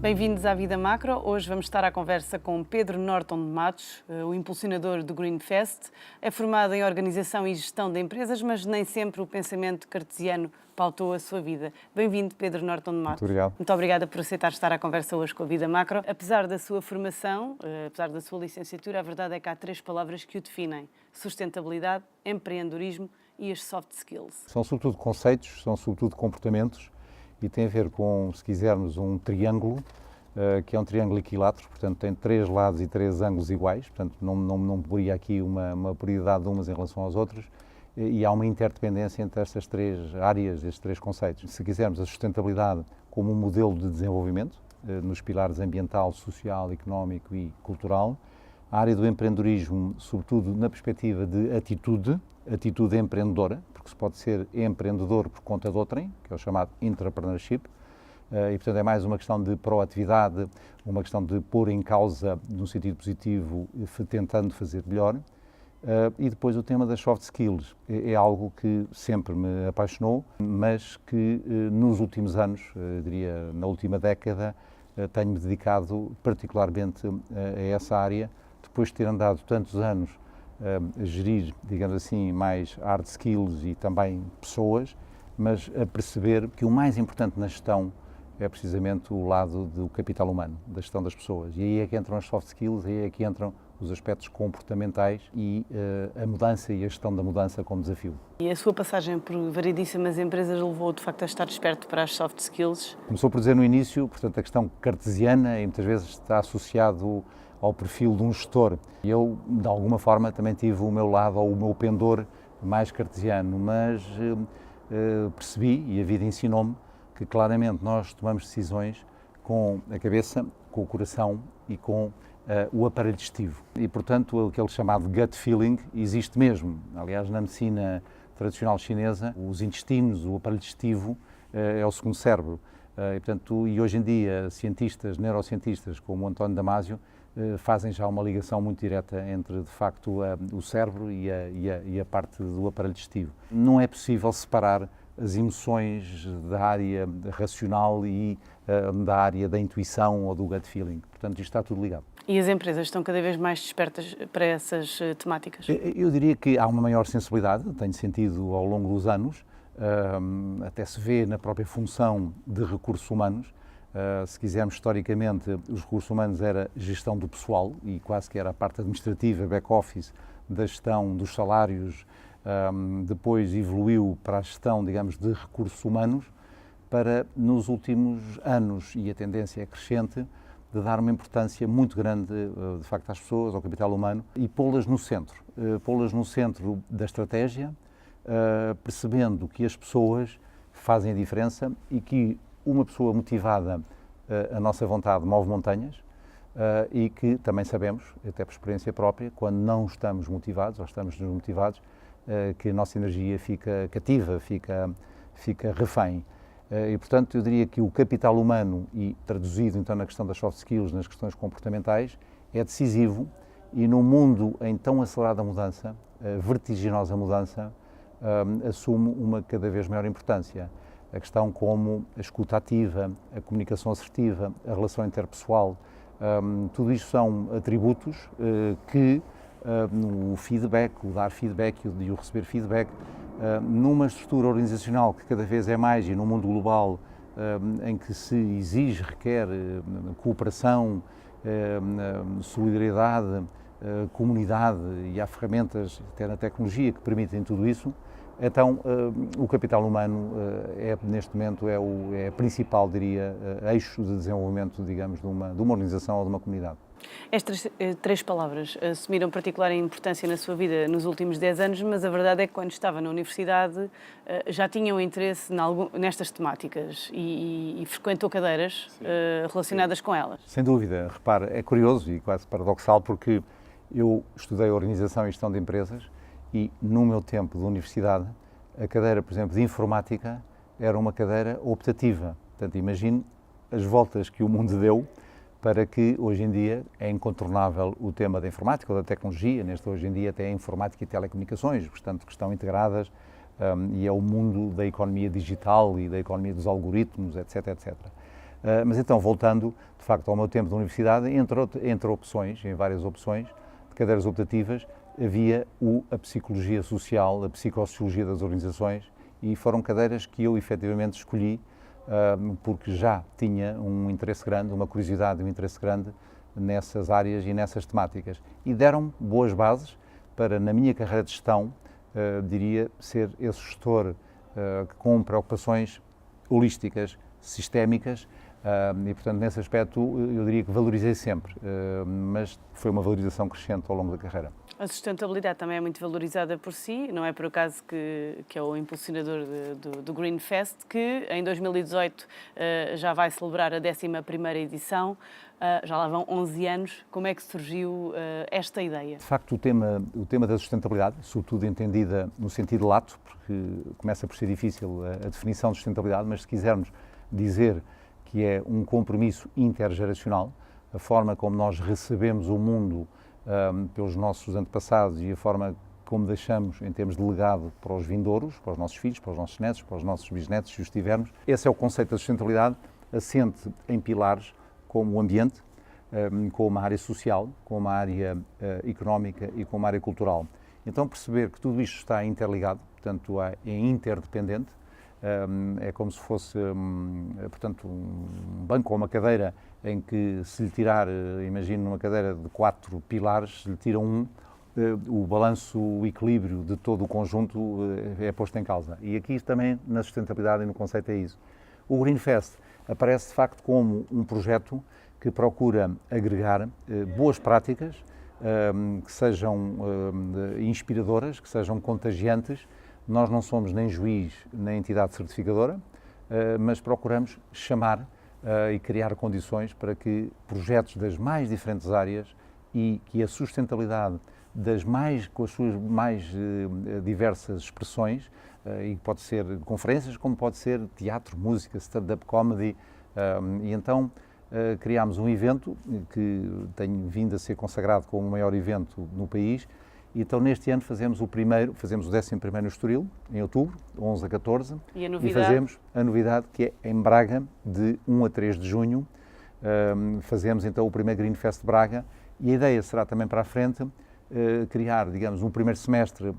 Bem-vindos à Vida Macro. Hoje vamos estar à conversa com Pedro Norton de Matos, o impulsionador do Greenfest. É formado em Organização e Gestão de Empresas, mas nem sempre o pensamento cartesiano pautou a sua vida. Bem-vindo, Pedro Norton de Matos. Muito obrigado. Muito obrigada por aceitar estar à conversa hoje com a Vida Macro. Apesar da sua formação, apesar da sua licenciatura, a verdade é que há 3 palavras que o definem: sustentabilidade, empreendedorismo e as soft skills. São sobretudo conceitos, são sobretudo comportamentos e tem a ver com, se quisermos, um triângulo, que é um triângulo equilátero, portanto tem 3 lados e 3 ângulos iguais, portanto não poria aqui uma prioridade de umas em relação às outras, e há uma interdependência entre estas 3 áreas, estes 3 conceitos. Se quisermos, a sustentabilidade como um modelo de desenvolvimento, nos pilares ambiental, social, económico e cultural, a área do empreendedorismo, sobretudo na perspectiva de atitude empreendedora, porque se pode ser empreendedor por conta de outrem, que é o chamado entrepreneurship, e portanto é mais uma questão de proatividade, uma questão de pôr em causa, num sentido positivo, tentando fazer melhor. E depois o tema das soft skills é algo que sempre me apaixonou, mas que nos últimos anos, diria na última década, tenho-me dedicado particularmente a essa área, depois de ter andado tantos anos a gerir, digamos assim, mais hard skills e também pessoas, mas a perceber que o mais importante na gestão é precisamente o lado do capital humano, da gestão das pessoas. E aí é que entram as soft skills, aí é que entram os aspectos comportamentais e a mudança e a gestão da mudança como desafio. E a sua passagem por variedíssimas empresas levou de facto a estar desperto para as soft skills? Começou por dizer no início, portanto, a questão cartesiana e muitas vezes está associado ao perfil de um gestor. E eu, de alguma forma, também tive o meu lado, ou o meu pendor mais cartesiano, mas percebi, e a vida ensinou-me, que claramente nós tomamos decisões com a cabeça, com o coração e com o aparelho digestivo. E, portanto, aquele chamado gut feeling existe mesmo. Aliás, na medicina tradicional chinesa, os intestinos, o aparelho digestivo, é o segundo cérebro. E, portanto, e hoje em dia, cientistas, neurocientistas, como o António Damasio, fazem já uma ligação muito direta entre, de facto, o cérebro e a parte do aparelho digestivo. Não é possível separar as emoções da área racional e da área da intuição ou do gut feeling. Portanto, isto está tudo ligado. E as empresas estão cada vez mais despertas para essas temáticas? Eu diria que há uma maior sensibilidade, tem sentido ao longo dos anos, até se vê na própria função de recursos humanos. Se quisermos, historicamente, os recursos humanos era gestão do pessoal e quase que era a parte administrativa, back-office, da gestão dos salários. Depois evoluiu para a gestão, digamos, de recursos humanos, para, nos últimos anos, e a tendência é crescente, de dar uma importância muito grande, de facto, às pessoas, ao capital humano, e pô-las no centro da estratégia, percebendo que as pessoas fazem a diferença e que uma pessoa motivada à nossa vontade move montanhas, e que também sabemos, até por experiência própria, quando não estamos motivados ou estamos desmotivados, que a nossa energia fica cativa, fica refém. E, portanto, eu diria que o capital humano, e traduzido então na questão das soft skills, nas questões comportamentais, é decisivo e num mundo em tão acelerada mudança, vertiginosa mudança, assume uma cada vez maior importância. A questão como a escuta ativa, a comunicação assertiva, a relação interpessoal, tudo isto são atributos que o feedback, o dar feedback e o receber feedback, numa estrutura organizacional que cada vez é mais, e num mundo global em que se exige, requer cooperação, solidariedade, comunidade, e há ferramentas até na tecnologia que permitem tudo isso. Então, o capital humano neste momento é principal, diria, eixo de desenvolvimento, digamos, de uma organização ou de uma comunidade. Estas 3 palavras assumiram particular importância na sua vida nos últimos 10 anos, mas a verdade é que quando estava na universidade já tinha um interesse nestas temáticas e frequentou cadeiras relacionadas com elas. Sem dúvida. Repare, é curioso e quase paradoxal porque eu estudei Organização e Gestão de Empresas e no meu tempo de universidade a cadeira, por exemplo, de Informática era uma cadeira optativa. Portanto, imagine as voltas que o mundo deu para que hoje em dia é incontornável o tema da informática ou da tecnologia, hoje em dia até a informática e telecomunicações, portanto, que estão integradas, e é o mundo da economia digital e da economia dos algoritmos, etc, etc. Mas então, voltando, de facto, ao meu tempo da universidade, entre opções, em várias opções de cadeiras optativas, havia a psicologia social, a psicossociologia das organizações, e foram cadeiras que eu efetivamente escolhi porque já tinha um interesse grande, uma curiosidade e um interesse grande nessas áreas e nessas temáticas. E deram boas bases para, na minha carreira de gestão, diria, ser esse gestor com preocupações holísticas, sistémicas, e, portanto, nesse aspecto, eu diria que valorizei sempre, mas foi uma valorização crescente ao longo da carreira. A sustentabilidade também é muito valorizada por si, não é por acaso que é o impulsionador do Green Fest, que em 2018 já vai celebrar a 11ª edição, já lá vão 11 anos. Como é que surgiu esta ideia? De facto, o tema da sustentabilidade, sobretudo entendida no sentido lato, porque começa por ser difícil a definição de sustentabilidade, mas se quisermos dizer que é um compromisso intergeracional, a forma como nós recebemos o mundo pelos nossos antepassados e a forma como deixamos em termos de legado para os vindouros, para os nossos filhos, para os nossos netos, para os nossos bisnetos, se os tivermos. Esse é o conceito da sustentabilidade, assente em pilares como o ambiente, como a área social, como a área económica e como a área cultural. Então perceber que tudo isto está interligado, portanto é interdependente, é como se fosse, portanto, um banco ou uma cadeira em que se lhe tirar, imagino uma cadeira de 4 pilares, se lhe tira o balanço, o equilíbrio de todo o conjunto é posto em causa. E aqui também na sustentabilidade e no conceito é isso. O Green Fest aparece de facto como um projeto que procura agregar boas práticas que sejam inspiradoras, que sejam contagiantes. Nós não somos nem juiz nem entidade certificadora, mas procuramos chamar e criar condições para que projetos das mais diferentes áreas e que a sustentabilidade com as suas mais diversas expressões, e pode ser conferências, como pode ser teatro, música, stand-up comedy, e então criámos um evento que tem vindo a ser consagrado como o maior evento no país. E então neste ano fazemos o 11º no Estoril, em outubro, 11 a 14. E a novidade? E fazemos a novidade que é em Braga, de 1 a 3 de junho. Fazemos então o primeiro Green Fest de Braga e a ideia será também para a frente criar, digamos, um primeiro semestre,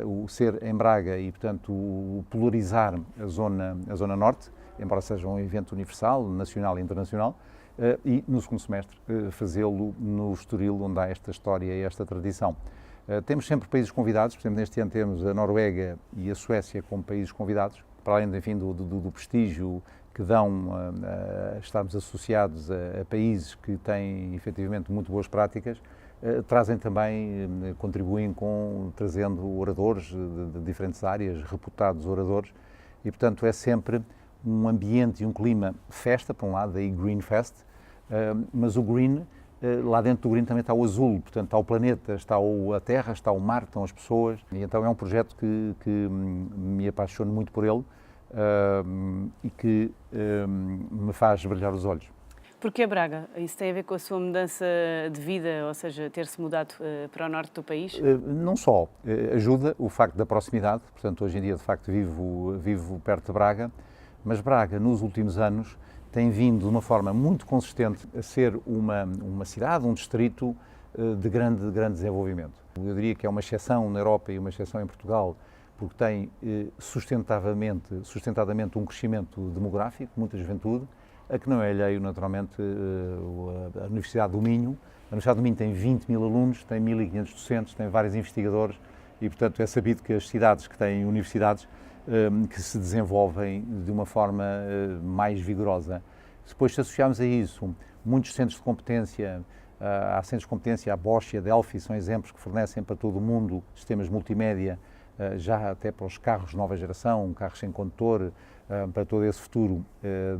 o ser em Braga e, portanto, o polarizar a zona norte, embora seja um evento universal, nacional e internacional, e no segundo semestre fazê-lo no Estoril, onde há esta história e esta tradição. Temos sempre países convidados, por exemplo, neste ano temos a Noruega e a Suécia como países convidados, para além, enfim, do prestígio que dão a estarmos associados a países que têm, efetivamente, muito boas práticas, trazem também, contribuem trazendo oradores de diferentes áreas, reputados oradores, e, portanto, é sempre um ambiente e um clima festa, por um lado, daí Green Fest, mas o green, lá dentro do green também está o azul, portanto está o planeta, está a terra, está o mar, estão as pessoas, e então é um projeto que me apaixono muito por ele e que me faz brilhar os olhos. Porquê Braga? Isso tem a ver com a sua mudança de vida, ou seja, ter-se mudado para o norte do país? Não só. Ajuda o facto da proximidade, portanto hoje em dia de facto vivo perto de Braga, mas Braga nos últimos anos tem vindo de uma forma muito consistente a ser uma cidade, um distrito de grande desenvolvimento. Eu diria que é uma exceção na Europa e uma exceção em Portugal, porque tem sustentadamente um crescimento demográfico, muita juventude, a que não é alheio, naturalmente, a Universidade do Minho. A Universidade do Minho tem 20 mil alunos, tem 1.500 docentes, tem vários investigadores e, portanto, é sabido que as cidades que têm universidades que se desenvolvem de uma forma mais vigorosa. Depois, se associarmos a isso muitos centros de competência, há centros de competência, a Bosch e a Delphi, são exemplos que fornecem para todo o mundo sistemas multimédia, já até para os carros de nova geração, carros sem condutor, para todo esse futuro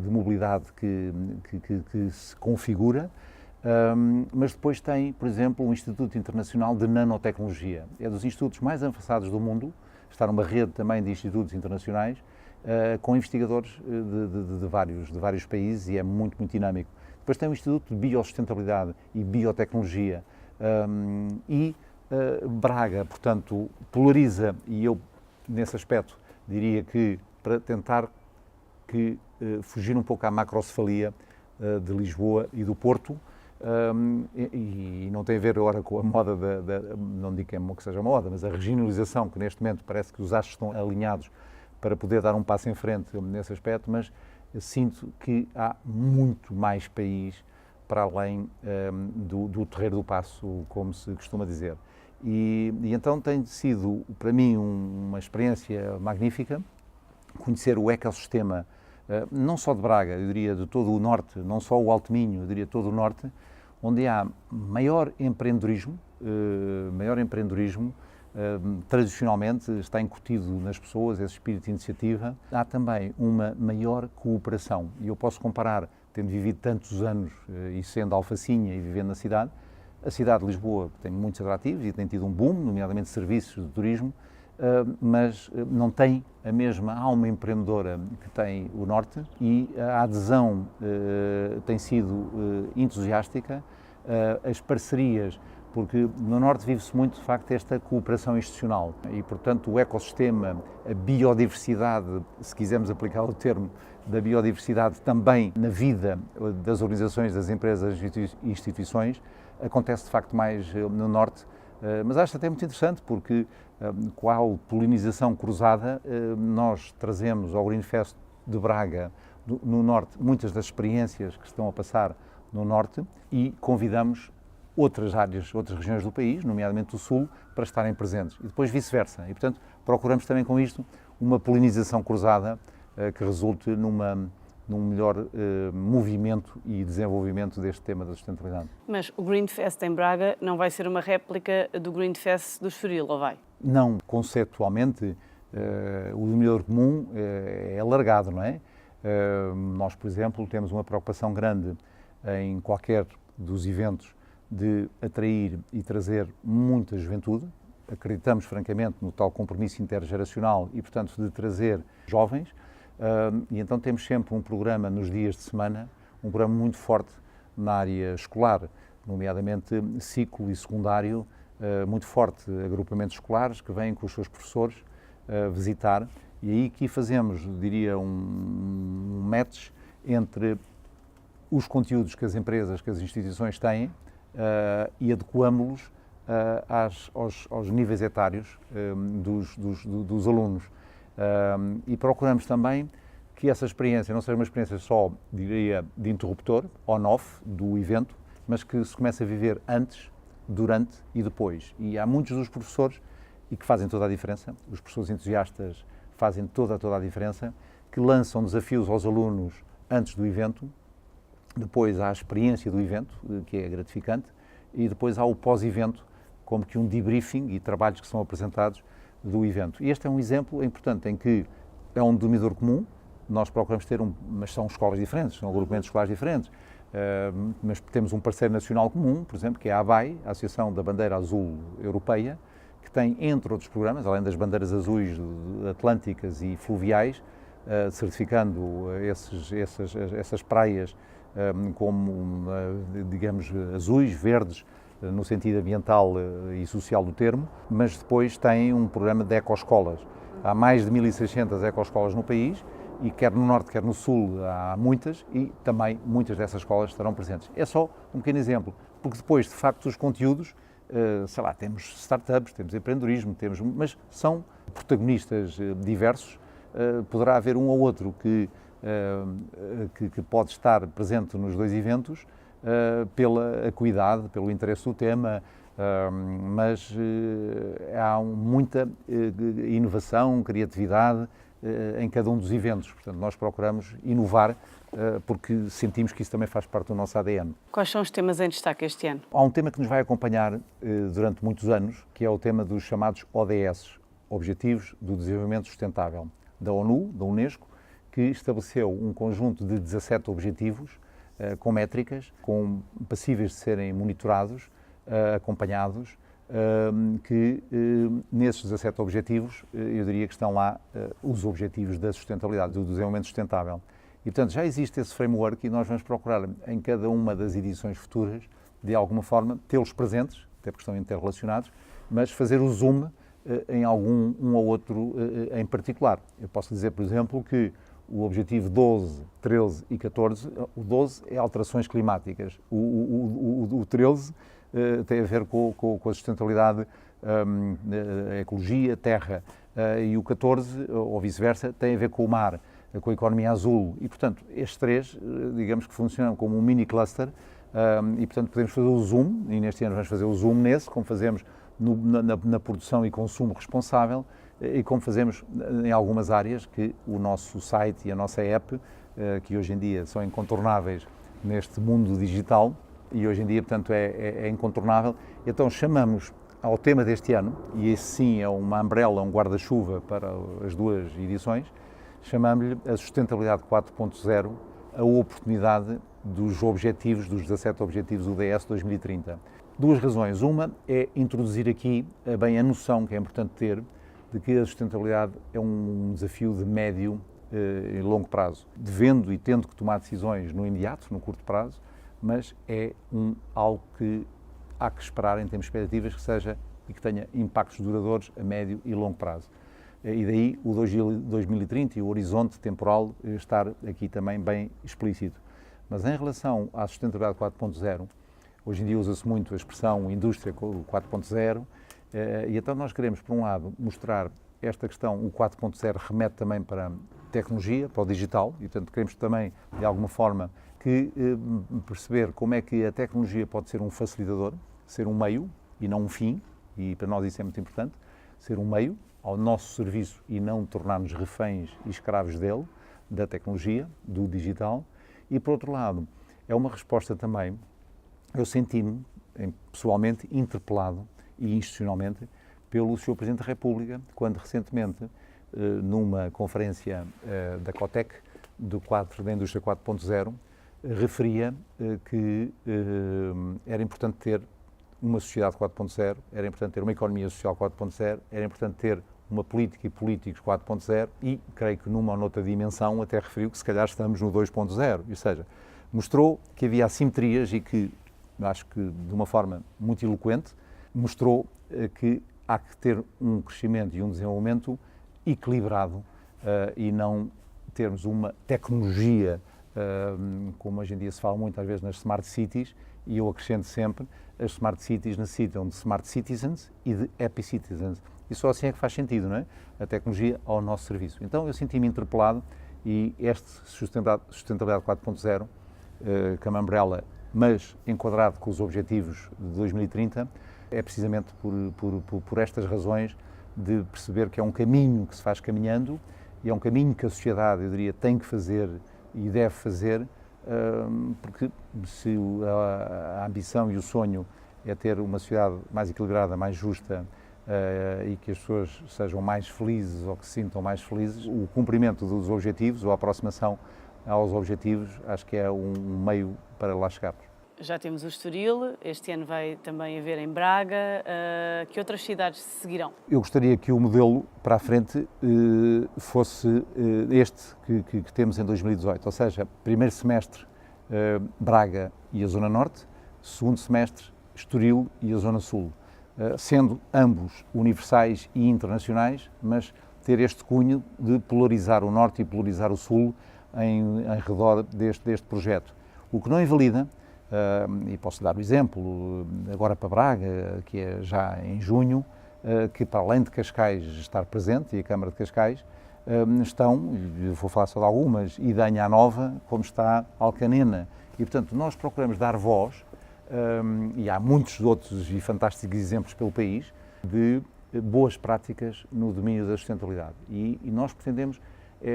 de mobilidade que se configura. Mas depois tem, por exemplo, o Instituto Internacional de Nanotecnologia. É dos institutos mais avançados do mundo, está numa rede também de institutos internacionais, com investigadores de vários países e é muito dinâmico. Depois tem o Instituto de Biosustentabilidade e Biotecnologia Braga, portanto, polariza, e eu, nesse aspecto, diria que para tentar que fugir um pouco à macrocefalia de Lisboa e do Porto, e não tem a ver agora com a moda, não digo que seja moda, mas a regionalização, que neste momento parece que os astros estão alinhados para poder dar um passo em frente nesse aspecto, mas eu sinto que há muito mais país para além do Terreiro do Paço, como se costuma dizer. E então tem sido, para mim, uma experiência magnífica, conhecer o ecossistema, não só de Braga, eu diria de todo o Norte, não só o Alto Minho, eu diria todo o Norte, onde há maior empreendedorismo, tradicionalmente está incutido nas pessoas esse espírito de iniciativa. Há também uma maior cooperação, e eu posso comparar, tendo vivido tantos anos e sendo alfacinha e vivendo na cidade, a cidade de Lisboa tem muitos atrativos e tem tido um boom, nomeadamente serviços de turismo, mas não tem a mesma alma empreendedora que tem o Norte, e a adesão tem sido entusiástica, as parcerias, porque no Norte vive-se muito, de facto, esta cooperação institucional e, portanto, o ecossistema, a biodiversidade, se quisermos aplicar o termo da biodiversidade também na vida das organizações, das empresas e instituições, acontece, de facto, mais no Norte, mas acho até muito interessante porque, qual polinização cruzada, nós trazemos ao Greenfest de Braga, no Norte, muitas das experiências que estão a passar no Norte e convidamos outras áreas, outras regiões do país, nomeadamente do Sul, para estarem presentes e depois vice-versa. E, portanto, procuramos também com isto uma polinização cruzada que resulte num melhor movimento e desenvolvimento deste tema da sustentabilidade. Mas o Greenfest em Braga não vai ser uma réplica do Greenfest do Estoril, ou vai? Não, conceptualmente, o denominador comum é alargado, não é? Nós, por exemplo, temos uma preocupação grande em qualquer dos eventos de atrair e trazer muita juventude. Acreditamos, francamente, no tal compromisso intergeracional e, portanto, de trazer jovens. E então temos sempre um programa nos dias de semana, um programa muito forte na área escolar, nomeadamente ciclo e secundário, muito forte, agrupamentos escolares que vêm com os seus professores visitar. E aí aqui fazemos, diria, um match entre os conteúdos que as empresas, que as instituições têm e adequamos-los aos níveis etários dos alunos. E procuramos também que essa experiência não seja uma experiência só, diria, de interruptor, on-off do evento, mas que se comece a viver antes, durante e depois. E há muitos dos professores, e que fazem toda a diferença, os professores entusiastas fazem toda a diferença, que lançam desafios aos alunos antes do evento, depois há a experiência do evento, que é gratificante, e depois há o pós-evento, como que um debriefing e trabalhos que são apresentados do evento. E este é um exemplo importante em que é um denominador comum, nós procuramos ter mas são escolas diferentes, são agrupamentos escolares diferentes, mas temos um parceiro nacional comum, por exemplo, que é a ABAI, a Associação da Bandeira Azul Europeia, que tem, entre outros programas, além das bandeiras azuis atlânticas e fluviais, certificando essas praias como, digamos, azuis, verdes, no sentido ambiental e social do termo, mas depois tem um programa de ecoescolas. Há mais de 1.600 ecoescolas no país e quer no Norte, quer no Sul há muitas e também muitas dessas escolas estarão presentes. É só um pequeno exemplo, porque depois, de facto, os conteúdos, sei lá, temos startups, temos empreendedorismo, mas são protagonistas diversos. Poderá haver um ou outro que pode estar presente nos dois eventos pela acuidade, pelo interesse do tema, mas há muita inovação, criatividade em cada um dos eventos. Portanto, nós procuramos inovar porque sentimos que isso também faz parte do nosso ADN. Quais são os temas em destaque este ano? Há um tema que nos vai acompanhar durante muitos anos, que é o tema dos chamados ODS, Objetivos do Desenvolvimento Sustentável, da ONU, da Unesco, que estabeleceu um conjunto de 17 objetivos com métricas, passíveis de serem monitorados, acompanhados, que nesses 17 objetivos, eu diria que estão lá os objetivos da sustentabilidade, do desenvolvimento sustentável. E, portanto, já existe esse framework e nós vamos procurar, em cada uma das edições futuras, de alguma forma, tê-los presentes, até porque estão interrelacionados, mas fazer o zoom em um ou outro em particular. Eu posso dizer, por exemplo, que o objetivo 12, 13 e 14, o 12 é alterações climáticas, o 13 tem a ver com a sustentabilidade, a ecologia, terra, e o 14, ou vice-versa, tem a ver com o mar, com a economia azul. E, portanto, estes três, digamos que funcionam como um mini cluster, e, portanto, podemos fazer o zoom, e neste ano vamos fazer o zoom nesse, como fazemos na produção e consumo responsável, e como fazemos em algumas áreas que o nosso site e a nossa app, que hoje em dia são incontornáveis neste mundo digital, e hoje em dia, portanto, é incontornável. Então chamamos ao tema deste ano, e esse sim é uma umbrella, um guarda-chuva para as duas edições, chamamos-lhe a Sustentabilidade 4.0, a oportunidade dos objetivos, dos 17 objetivos UDS 2030. Duas razões. Uma é introduzir aqui bem a noção que é importante ter de que a sustentabilidade é um desafio de médio e longo prazo, devendo e tendo que tomar decisões no imediato, no curto prazo, mas é algo que há que esperar em termos de expectativas que seja e que tenha impactos duradouros a médio e longo prazo. E daí o 2030 e o horizonte temporal estar aqui também bem explícito. Mas em relação à sustentabilidade 4.0, hoje em dia usa-se muito a expressão indústria 4.0, e então nós queremos, por um lado, mostrar esta questão, o 4.0 remete também para a tecnologia, para o digital, e portanto queremos também, de alguma forma, perceber como é que a tecnologia pode ser um facilitador, ser um meio e não um fim, e para nós isso é muito importante, ser um meio ao nosso serviço e não tornar-nos reféns e escravos dele, da tecnologia, do digital. E, por outro lado, é uma resposta também, eu senti-me pessoalmente interpelado e institucionalmente pelo Sr. Presidente da República, quando recentemente, numa conferência da COTEC, do quadro da Indústria 4.0, referia que era importante ter uma sociedade 4.0, era importante ter uma economia social 4.0, era importante ter uma política e políticos 4.0 e, creio que numa ou noutra dimensão, até referiu que se calhar estamos no 2.0, ou seja, mostrou que havia assimetrias e que, acho que de uma forma muito eloquente, mostrou que há que ter um crescimento e um desenvolvimento equilibrado e não termos uma tecnologia, como hoje em dia se fala muito às vezes nas smart cities, e eu acrescento sempre, as smart cities necessitam de smart citizens e de happy citizens. E só assim é que faz sentido, não é? A tecnologia ao nosso serviço. Então eu senti-me interpelado e este Sustentabilidade 4.0, com a umbrella, mas enquadrado com os objetivos de 2030, é precisamente por estas razões de perceber que é um caminho que se faz caminhando e é um caminho que a sociedade, eu diria, tem que fazer e deve fazer, porque se a ambição e o sonho é ter uma sociedade mais equilibrada, mais justa, e que as pessoas sejam mais felizes ou que se sintam mais felizes, o cumprimento dos objetivos ou a aproximação aos objetivos, acho que é um meio para lá chegarmos. Já temos o Estoril, este ano vai também haver em Braga. Que outras cidades seguirão? Eu gostaria que o modelo para a frente fosse este que temos em 2018, ou seja, primeiro semestre Braga e a Zona Norte, segundo semestre Estoril e a Zona Sul, sendo ambos universais e internacionais, mas ter este cunho de polarizar o Norte e polarizar o Sul em redor deste projeto. O que não invalida, e posso dar o exemplo, agora para Braga, que é já em junho, que para além de Cascais estar presente, e a Câmara de Cascais, estão, eu vou falar só de algumas, Idanha Nova, como está Alcanena. E, portanto, nós procuramos dar voz, e há muitos outros e fantásticos exemplos pelo país, de boas práticas no domínio da sustentabilidade. E nós pretendemos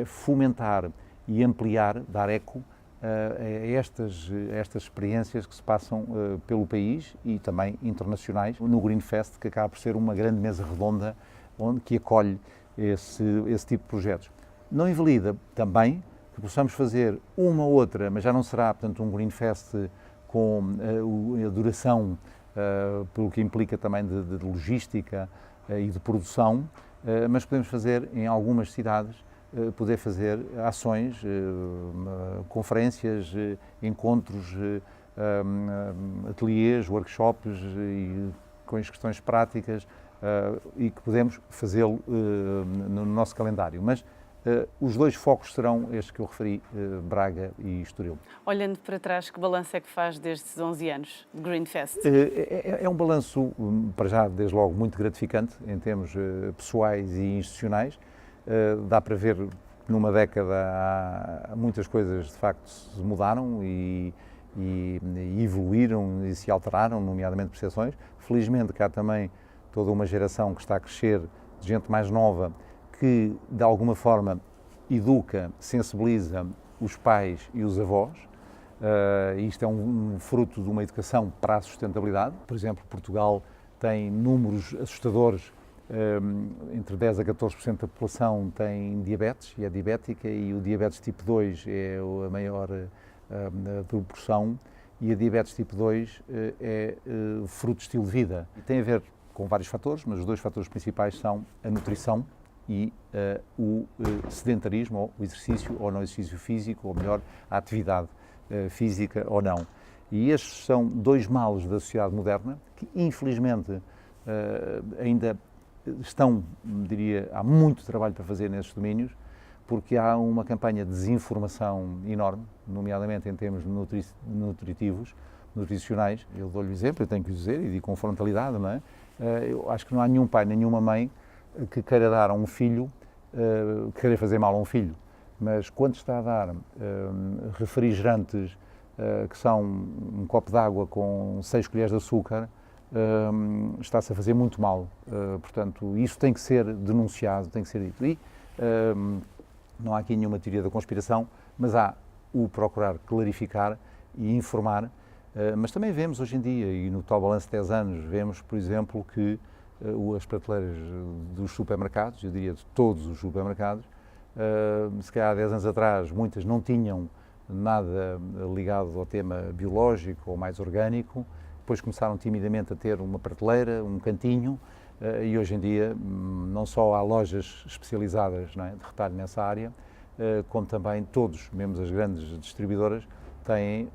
fomentar e ampliar, dar eco a estas experiências que se passam pelo país e também internacionais no Green Fest, que acaba por ser uma grande mesa redonda que acolhe esse tipo de projetos. Não invalida também que possamos fazer uma ou outra, mas já não será, portanto, um Green Fest com a duração, pelo que implica também de logística e de produção, mas podemos fazer em algumas cidades, poder fazer ações, conferências, encontros, ateliês, workshops e com as questões práticas, e que podemos fazê-lo no nosso calendário. Mas Os dois focos serão estes que eu referi, Braga e Estoril. Olhando para trás, que balanço é que faz destes 11 anos de Greenfest? É um balanço, para já, desde logo, muito gratificante em termos pessoais e institucionais. Dá para ver que numa década há muitas coisas, de facto, se mudaram e evoluíram e se alteraram, nomeadamente percepções. Felizmente que há também toda uma geração que está a crescer, de gente mais nova, que de alguma forma educa, sensibiliza os pais e os avós. Isto é um fruto de uma educação para a sustentabilidade. Por exemplo, Portugal tem números assustadores, entre 10% a 14% da população tem diabetes e é diabética, e o diabetes tipo 2 é a maior proporção, e a diabetes tipo 2 é fruto de estilo de vida. E tem a ver com vários fatores, mas os dois fatores principais são a nutrição e o sedentarismo, ou o exercício ou não exercício físico, ou melhor, a atividade física ou não. E estes são dois males da sociedade moderna que, infelizmente, ainda estão, diria, há muito trabalho para fazer nesses domínios, porque há uma campanha de desinformação enorme, nomeadamente em termos nutricionais. Eu dou-lhe o exemplo, eu tenho que o dizer, e digo com frontalidade, não é? Eu acho que não há nenhum pai, nenhuma mãe que queira dar a um filho, que queira fazer mal a um filho, mas quando está a dar refrigerantes que são um copo de água com 6 colheres de açúcar, está-se a fazer muito mal. Portanto, isso tem que ser denunciado, tem que ser dito. E não há aqui nenhuma teoria da conspiração, mas há o procurar clarificar e informar. Mas também vemos hoje em dia, e no tal balanço de 10 anos, vemos, por exemplo, que as prateleiras dos supermercados, eu diria de todos os supermercados, se calhar há 10 anos atrás, muitas não tinham nada ligado ao tema biológico ou mais orgânico, depois começaram timidamente a ter uma prateleira, um cantinho, e hoje em dia não só há lojas especializadas, não é, de retalho nessa área, como também todos, mesmo as grandes distribuidoras, têm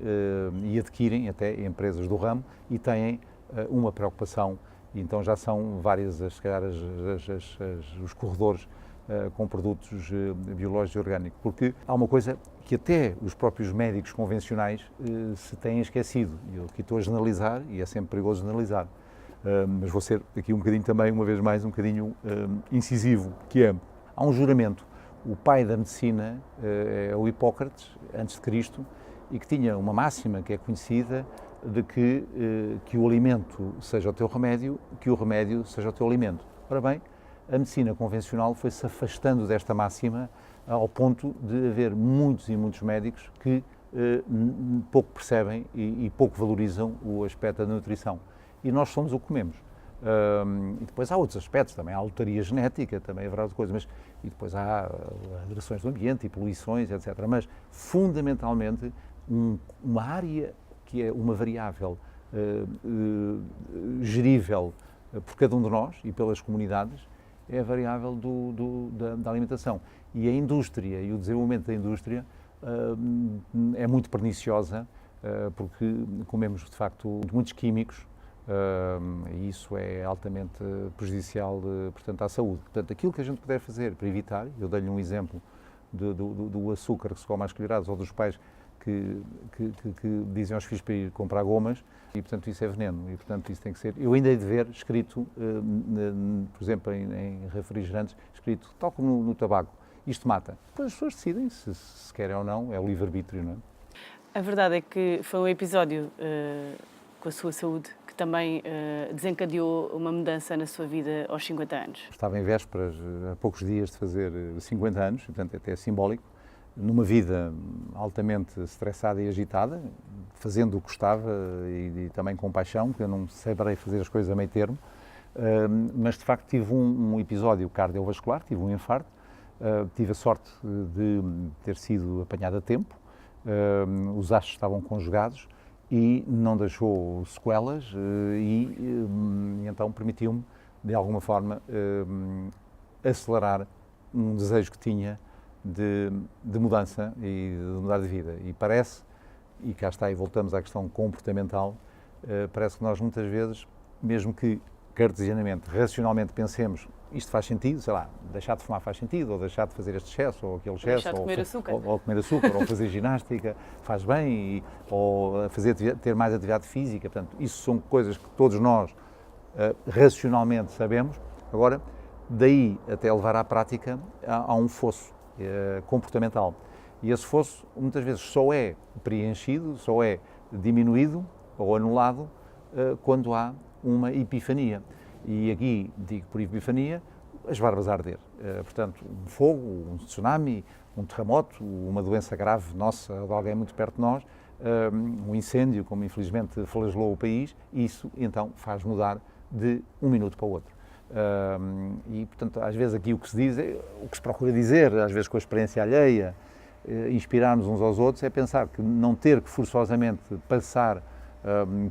e adquirem até empresas do ramo e têm uma preocupação. Então já são várias, se calhar, os corredores com produtos biológicos e orgânicos, porque há uma coisa que até os próprios médicos convencionais se têm esquecido. Eu aqui estou a generalizar, e é sempre perigoso generalizar, mas vou ser aqui um bocadinho também, uma vez mais, um bocadinho incisivo, que é, há um juramento. O pai da medicina é o Hipócrates, antes de Cristo, e que tinha uma máxima que é conhecida, de que o alimento seja o teu remédio, que o remédio seja o teu alimento. Ora bem, a medicina convencional foi-se afastando desta máxima ao ponto de haver muitos e muitos médicos que pouco percebem e pouco valorizam o aspecto da nutrição. E nós somos o que comemos. E depois há outros aspectos, também há lotaria genética, também há várias coisas, mas e depois há agressões do ambiente e poluições, etc. Mas, fundamentalmente, uma área que é uma variável gerível por cada um de nós e pelas comunidades, é a variável da alimentação. E a indústria e o desenvolvimento da indústria é muito perniciosa, porque comemos, de facto, muitos químicos, e isso é altamente prejudicial, portanto, à saúde. Portanto, aquilo que a gente puder fazer para evitar, eu dei-lhe um exemplo do açúcar que se come às colheradas, ou dos pais que dizem aos filhos para ir comprar gomas, e portanto isso é veneno, e portanto isso tem que ser. Eu ainda hei de ver escrito, por exemplo, em refrigerantes, escrito, tal como no tabaco, isto mata. Depois as pessoas decidem se querem ou não, é o livre-arbítrio, não é? A verdade é que foi um episódio com a sua saúde que também desencadeou uma mudança na sua vida aos 50 anos. Estava em vésperas, há poucos dias, de fazer 50 anos, portanto até é simbólico, numa vida altamente estressada e agitada, fazendo o que gostava e também com paixão, porque eu não saberei fazer as coisas a meio termo, mas de facto tive um episódio cardiovascular, tive um infarto, tive a sorte de ter sido apanhado a tempo, os astros estavam conjugados e não deixou sequelas e então permitiu-me, de alguma forma, acelerar um desejo que tinha de mudança e de mudar de vida. E parece, e cá está, e voltamos à questão comportamental, parece que nós muitas vezes, mesmo que cartesianamente, racionalmente pensemos, isto faz sentido, sei lá, deixar de fumar faz sentido, ou deixar de fazer este excesso, ou aquele excesso, deixar de comer açúcar. Ou comer açúcar, ou fazer ginástica, faz bem, ou ter mais atividade física. Portanto, isso são coisas que todos nós racionalmente sabemos. Agora, daí até levar à prática, há um fosso comportamental. E esse fosso, muitas vezes, só é preenchido, só é diminuído ou anulado quando há uma epifania. E aqui, digo por epifania, as barbas a arder. Portanto, um fogo, um tsunami, um terremoto, uma doença grave nossa, de alguém muito perto de nós, um incêndio, como infelizmente flagelou o país, isso então faz mudar de um minuto para o outro. E, portanto, às vezes aqui o que se diz, o que se procura dizer, às vezes com a experiência alheia, inspirar-nos uns aos outros, é pensar que não ter que forçosamente passar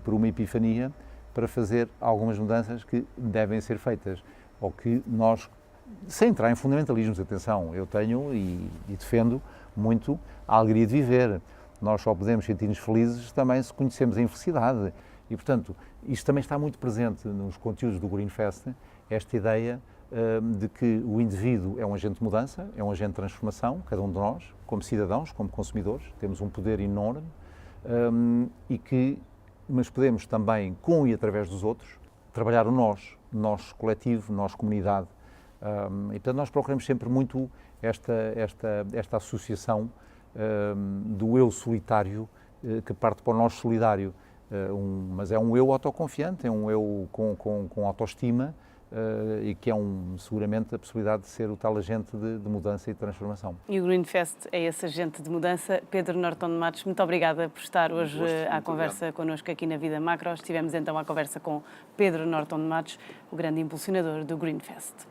por uma epifania para fazer algumas mudanças que devem ser feitas, ou que nós, sem entrar em fundamentalismos, atenção, eu tenho e defendo muito a alegria de viver. Nós só podemos sentir-nos felizes também se conhecemos a infelicidade. E, portanto, isto também está muito presente nos conteúdos do Greenfest, esta ideia de que o indivíduo é um agente de mudança, é um agente de transformação, cada um de nós, como cidadãos, como consumidores, temos um poder enorme, mas podemos também, com e através dos outros, trabalhar o nós coletivo, nós comunidade. E, portanto, nós procuramos sempre muito esta associação do eu solitário que parte para o nós solidário. Mas é um eu autoconfiante, é um eu com autoestima e que é seguramente a possibilidade de ser o tal agente de mudança e de transformação. E o Greenfest é esse agente de mudança. Pedro Norton de Matos, muito obrigada por estar hoje à conversa connosco aqui na Vida Macro. Estivemos então à conversa com Pedro Norton de Matos, o grande impulsionador do Greenfest.